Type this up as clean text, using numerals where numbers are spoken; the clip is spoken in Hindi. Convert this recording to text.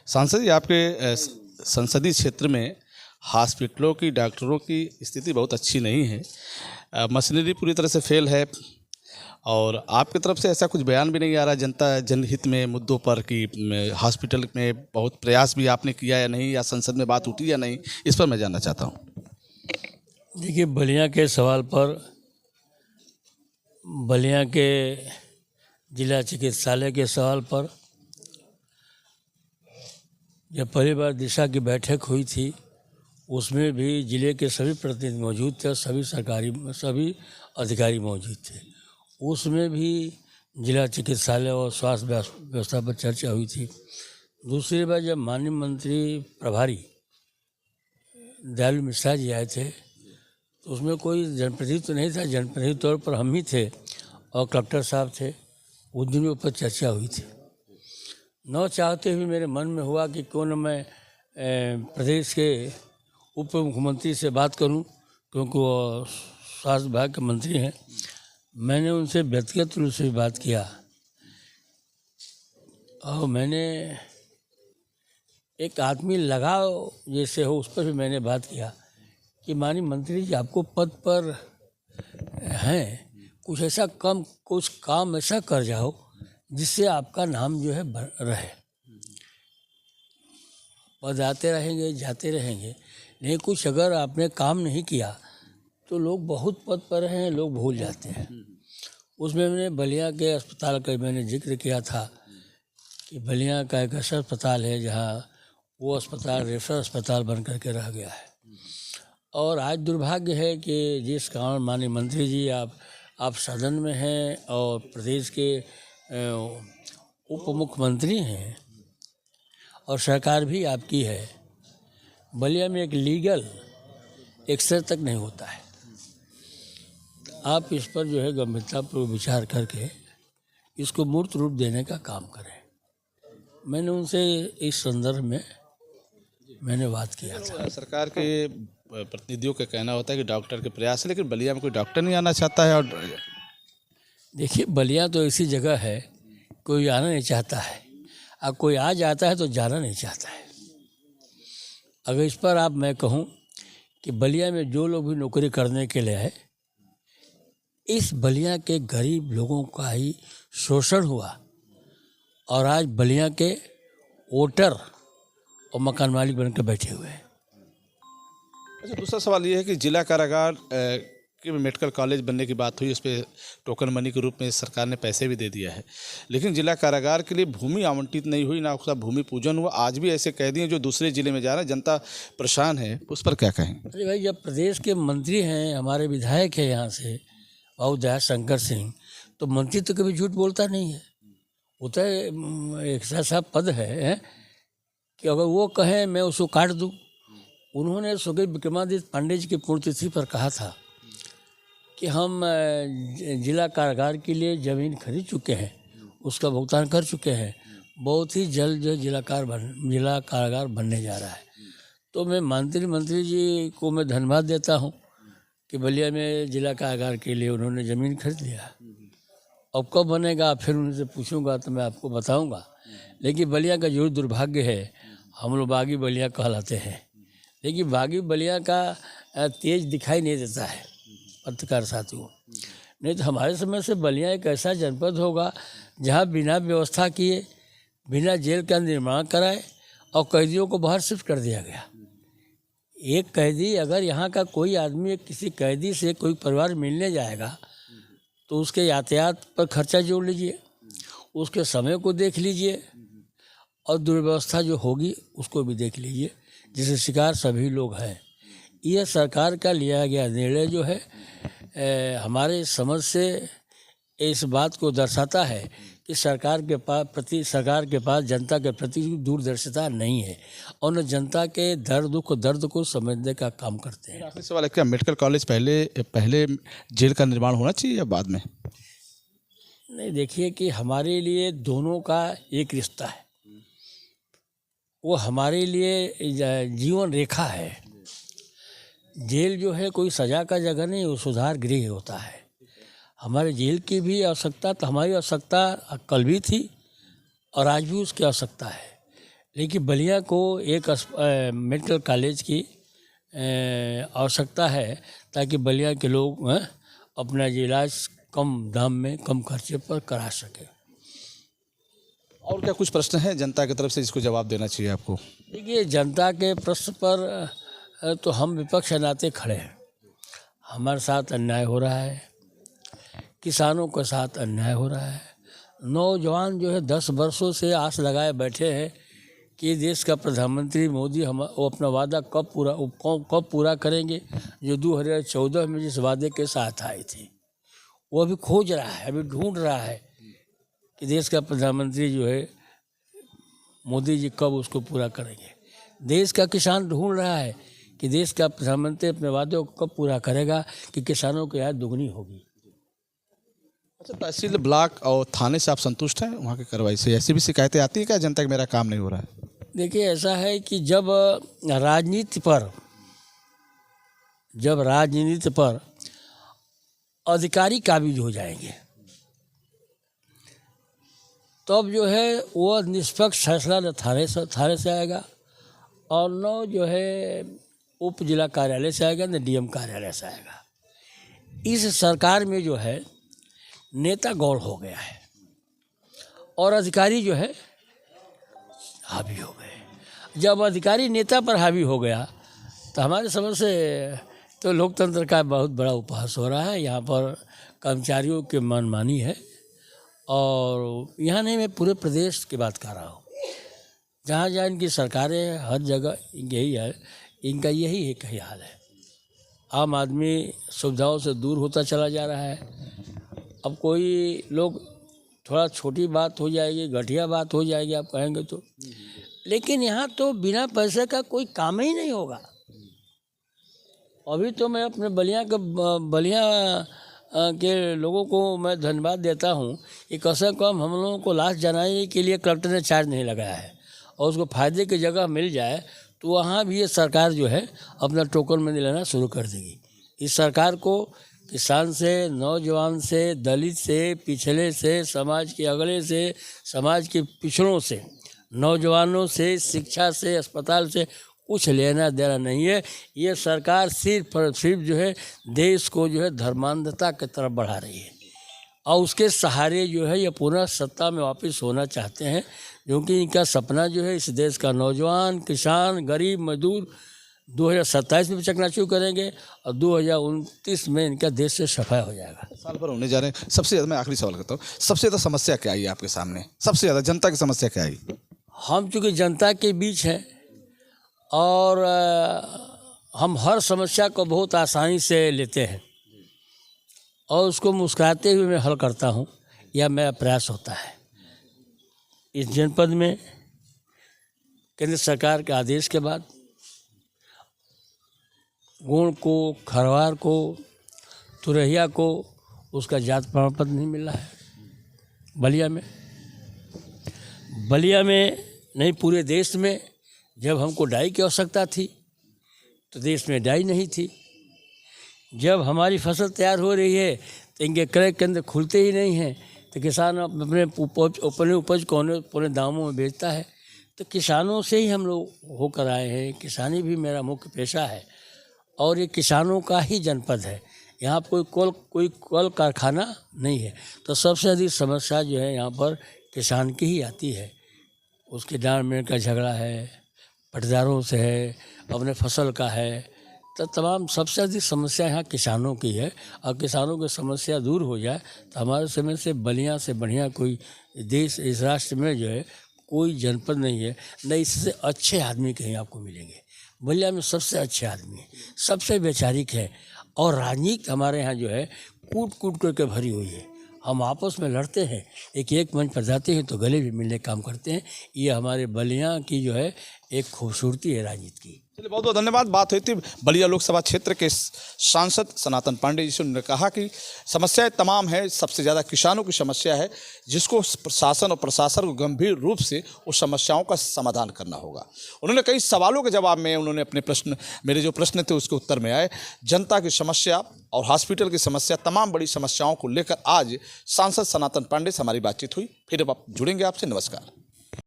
सांसद जी, आपके संसदीय क्षेत्र में हॉस्पिटलों की, डॉक्टरों की स्थिति बहुत अच्छी नहीं है। मशीनरी पूरी तरह से फेल है और आपकी तरफ से ऐसा कुछ बयान भी नहीं आ रहा जनता जनहित में मुद्दों पर कि हॉस्पिटल में बहुत प्रयास भी आपने किया या नहीं, या संसद में बात उठी या नहीं, इस पर मैं जानना चाहता हूँ। देखिए, बलिया के सवाल पर, बलिया के जिला चिकित्सालय के सवाल पर जब पहली बार दिशा की बैठक हुई थी, उसमें भी जिले के सभी प्रतिनिधि मौजूद थे और सभी अधिकारी मौजूद थे। उसमें भी जिला चिकित्सालय और स्वास्थ्य व्यवस्था पर चर्चा हुई थी। दूसरी बार जब माननीय मंत्री प्रभारी दयालु मिश्रा जी आए थे, तो उसमें कोई जनप्रतिनिधि तो नहीं था, जनप्रतिनिधि तौर पर हम ही थे और कलेक्टर साहब थे। उस दिन ऊपर चर्चा हुई थी। न चाहते हुए मेरे मन में हुआ कि क्यों न मैं प्रदेश के उप मुख्यमंत्री से बात करूं, क्योंकि वो स्वास्थ्य विभाग के मंत्री हैं। मैंने उनसे व्यक्तिगत रूप से भी बात किया और मैंने एक आदमी लगाव जैसे हो उस पर भी मैंने बात किया कि माननीय मंत्री जी, आपको पद पर हैं, कुछ काम ऐसा कर जाओ जिससे आपका नाम जो है रहे। पद आते रहेंगे, जाते रहेंगे, नहीं कुछ अगर आपने काम नहीं किया तो लोग बहुत पद पर हैं, लोग भूल जाते हैं। उसमें मैंने बलिया के अस्पताल का मैंने जिक्र किया था कि बलिया का एक ऐसा अस्पताल है जहाँ वो अस्पताल रेफरल अस्पताल बन करके रह गया है। और आज दुर्भाग्य है कि जिस कारण माननीय मंत्री जी आप सदन में हैं और प्रदेश के उप मुख्यमंत्री हैं और सरकार भी आपकी है, बलिया में एक लीगल एक्सरे तक नहीं होता है। आप इस पर जो है गंभीरतापूर्वक विचार करके इसको मूर्त रूप देने का काम करें। मैंने उनसे इस संदर्भ में मैंने बात किया था। सरकार के प्रतिनिधियों का कहना होता है कि डॉक्टर के प्रयास है, लेकिन बलिया में कोई डॉक्टर नहीं आना चाहता है। और देखिए, बलिया तो ऐसी जगह है, कोई आना नहीं चाहता है, और कोई आ जाता है तो जाना नहीं चाहता है। अगर इस पर मैं कहूँ कि बलिया में जो लोग भी नौकरी करने के लिए आए, इस बलिया के गरीब लोगों का ही शोषण हुआ और आज बलिया के वोटर और मकान मालिक बनकर बैठे हुए हैं। अच्छा, दूसरा सवाल ये है कि जिला कारागार के मेडिकल कॉलेज बनने की बात हुई, उस पर टोकन मनी के रूप में सरकार ने पैसे भी दे दिया है, लेकिन जिला कारागार के लिए भूमि आवंटित नहीं हुई, ना उसका भूमि पूजन हुआ। आज भी ऐसे कैदी हैं जो दूसरे जिले में जा रहे हैं, जनता परेशान है, उस पर क्या कहेंगे? अरे भाई, जब प्रदेश के मंत्री हैं, हमारे विधायक है यहाँ से बाबू दया शंकर सिंह, तो मंत्री तो कभी झूठ बोलता नहीं है। होता है एक ऐसा पद है कि अगर वो कहें मैं उसको काट दूँ। उन्होंने स्वर्गीय विक्रमादित्य पांडे जी की पुण्यतिथि पर कहा था कि हम जिला कारागार के लिए ज़मीन खरीद चुके हैं, उसका भुगतान कर चुके हैं, बहुत ही जल्द जो जिला कारागार बनने जा रहा है। तो मैं मंत्री जी को मैं धन्यवाद देता हूँ कि बलिया में जिला कारागार के लिए उन्होंने ज़मीन खरीद लिया। अब कब बनेगा फिर उनसे पूछूंगा तो मैं आपको बताऊंगा। लेकिन बलिया का जरूर दुर्भाग्य है, हम लोग बागी बलिया कहलाते हैं, लेकिन बागी बलिया का तेज दिखाई नहीं देता है पत्रकार साथियों। नहीं तो हमारे समय से बलिया एक ऐसा जनपद होगा जहाँ बिना व्यवस्था किए, बिना जेल का निर्माण कराए और कैदियों को बाहर शिफ्ट कर दिया गया। एक कैदी, अगर यहाँ का कोई आदमी किसी कैदी से कोई परिवार मिलने जाएगा तो उसके यातायात पर खर्चा जोड़ लीजिए, उसके समय को देख लीजिए और दुर्व्यवस्था जो होगी उसको भी देख लीजिए, जिससे शिकार सभी लोग हैं। यह सरकार का लिया गया निर्णय जो है हमारे समझ से इस बात को दर्शाता है कि सरकार के पास जनता के प्रति दूरदर्शिता नहीं है और न जनता के दर्द को समझने का काम करते हैं। आखिरी सवाल है, क्या मेडिकल कॉलेज पहले जेल का निर्माण होना चाहिए या बाद में? नहीं, देखिए कि हमारे लिए दोनों का एक रिश्ता है, वो हमारे लिए जीवन रेखा है। जेल जो है कोई सज़ा का जगह नहीं, वो सुधार गृह होता है। हमारे जेल की भी आवश्यकता, तो हमारी आवश्यकता कल भी थी और आज भी उसकी आवश्यकता है, लेकिन बलिया को एक मेडिकल कॉलेज की आवश्यकता है, ताकि बलिया के लोग अपना इलाज कम दाम में, कम खर्चे पर करा सकें। और क्या कुछ प्रश्न हैं जनता की तरफ से जिसको जवाब देना चाहिए आपको? देखिए, जनता के प्रश्न पर तो हम विपक्ष के नाते खड़े हैं। हमारे साथ अन्याय हो रहा है, किसानों के साथ अन्याय हो रहा है। नौजवान जो है 10 वर्षों से आस लगाए बैठे हैं कि देश का प्रधानमंत्री मोदी वो अपना वादा कब पूरा करेंगे, जो 2014 में जिस वादे के साथ आए थे। वो अभी खोज रहा है, अभी ढूंढ रहा है कि देश का प्रधानमंत्री जो है मोदी जी कब उसको पूरा करेंगे। देश का किसान ढूंढ रहा है कि देश का प्रधानमंत्री अपने वादे को कब पूरा करेगा कि किसानों की आय दुगनी होगी। अच्छा, तहसील, ब्लॉक और थाने से आप संतुष्ट हैं वहाँ की कार्रवाई से? ऐसी भी शिकायतें आती हैं क्या जनता कि मेरा काम नहीं हो रहा है? देखिए, ऐसा है कि जब राजनीति पर अधिकारी काबिज हो जाएंगे, तब जो है वो निष्पक्ष फैसला न थाने से आएगा, और न जो है उप जिला कार्यालय से आएगा, न डीएम कार्यालय से आएगा। इस सरकार में जो है नेता गौड़ हो गया है और अधिकारी जो है हावी हो गए। जब अधिकारी नेता पर हावी हो गया तो हमारे समझ से तो लोकतंत्र का बहुत बड़ा उपहास हो रहा है। यहाँ पर कर्मचारियों की मनमानी है, और यहाँ नहीं, मैं पूरे प्रदेश की बात कर रहा हूँ। जहाँ जहाँ इनकी सरकारें, हर जगह यही है, इनका यही एक ही हाल है। आम आदमी सुविधाओं से दूर होता चला जा रहा है। अब कोई लोग थोड़ा छोटी बात हो जाएगी, घटिया बात हो जाएगी, आप कहेंगे तो, लेकिन यहाँ तो बिना पैसे का कोई काम ही नहीं होगा। अभी तो मैं अपने बलिया के लोगों को मैं धन्यवाद देता हूँ कि कम से कम हम लोगों को लाश जलाने के लिए कलेक्टर ने चार्ज नहीं लगाया है, और उसको फ़ायदे की जगह मिल जाए तो वहाँ भी ये सरकार जो है अपना टोकन मनी लेना शुरू कर देगी। इस सरकार को किसान से, नौजवान से, दलित से, पिछड़े से, समाज के अगले से, समाज के पिछड़ों से, नौजवानों से, शिक्षा से, अस्पताल से कुछ लेना देना नहीं है। ये सरकार सिर्फ और सिर्फ जो है देश को जो है धर्मांधता की तरफ बढ़ा रही है, और उसके सहारे जो है ये पुनः सत्ता में वापस होना चाहते हैं, क्योंकि इनका सपना जो है इस देश का नौजवान, किसान, गरीब, मजदूर 2027 में चकनाचूर करेंगे, और 2029 में इनका देश से सफाई हो जाएगा। साल भर होने जा रहे हैं। सबसे ज़्यादा, मैं आखिरी सवाल करता हूँ, सबसे ज़्यादा समस्या क्या आई आपके सामने? सबसे ज़्यादा जनता की समस्या क्या आई? हम चूँकि जनता के बीच हैं, और हम हर समस्या को बहुत आसानी से लेते हैं, और उसको मुस्कुराते हुए मैं हल करता हूँ, या मेरा प्रयास होता है। इस जनपद में केंद्र सरकार के आदेश के बाद गोंड को, खरवार को, तुरहिया को उसका जात प्रमाण पत्र नहीं मिला है। बलिया में नहीं, पूरे देश में जब हमको डाई की आवश्यकता थी तो देश में डाई नहीं थी। जब हमारी फसल तैयार हो रही है तो इनके क्रय केंद्र खुलते ही नहीं हैं, तो किसान अपने उपज को अपने दामों में बेचता है। तो किसानों से ही हम लोग होकर आए हैं। किसानी भी मेरा मुख्य पेशा है, और ये किसानों का ही जनपद है। यहाँ कोई कल कारखाना नहीं है, तो सबसे अधिक समस्या जो है यहाँ पर किसान की ही आती है। उसके डांड में का झगड़ा है, पटदारों से है, अपने फसल का है, तो तमाम सबसे अधिक समस्या यहाँ किसानों की है। और किसानों की समस्या दूर हो जाए तो हमारे समय से बलिया से बढ़िया कोई देश, इस राष्ट्र में जो है कोई जनपद नहीं है, न इससे अच्छे आदमी कहीं आपको मिलेंगे। बलिया में सबसे अच्छे आदमी है, सबसे वैचारिक है, और राजनीति हमारे यहाँ जो है कूट कूट करके भरी हुई है। हम आपस में लड़ते हैं, एक मंच पर जाते हैं तो गले भी मिलने का काम करते हैं। ये हमारे बलिया की जो है एक खूबसूरती है राजनीति की। चलिए, बहुत बहुत धन्यवाद। बात हुई थी बलिया लोकसभा क्षेत्र के सांसद सनातन पांडे जी से। उन्होंने कहा कि समस्याएं तमाम हैं, सबसे ज़्यादा किसानों की समस्या है, जिसको प्रशासन और प्रशासन को गंभीर रूप से उस समस्याओं का समाधान करना होगा। उन्होंने कई सवालों के जवाब में उन्होंने अपने प्रश्न, मेरे जो प्रश्न थे उसके उत्तर में आए। जनता की समस्या और हॉस्पिटल की समस्या, तमाम बड़ी समस्याओं को लेकर आज सांसद सनातन पांडे से हमारी बातचीत हुई। फिर अब जुड़ेंगे आपसे। नमस्कार।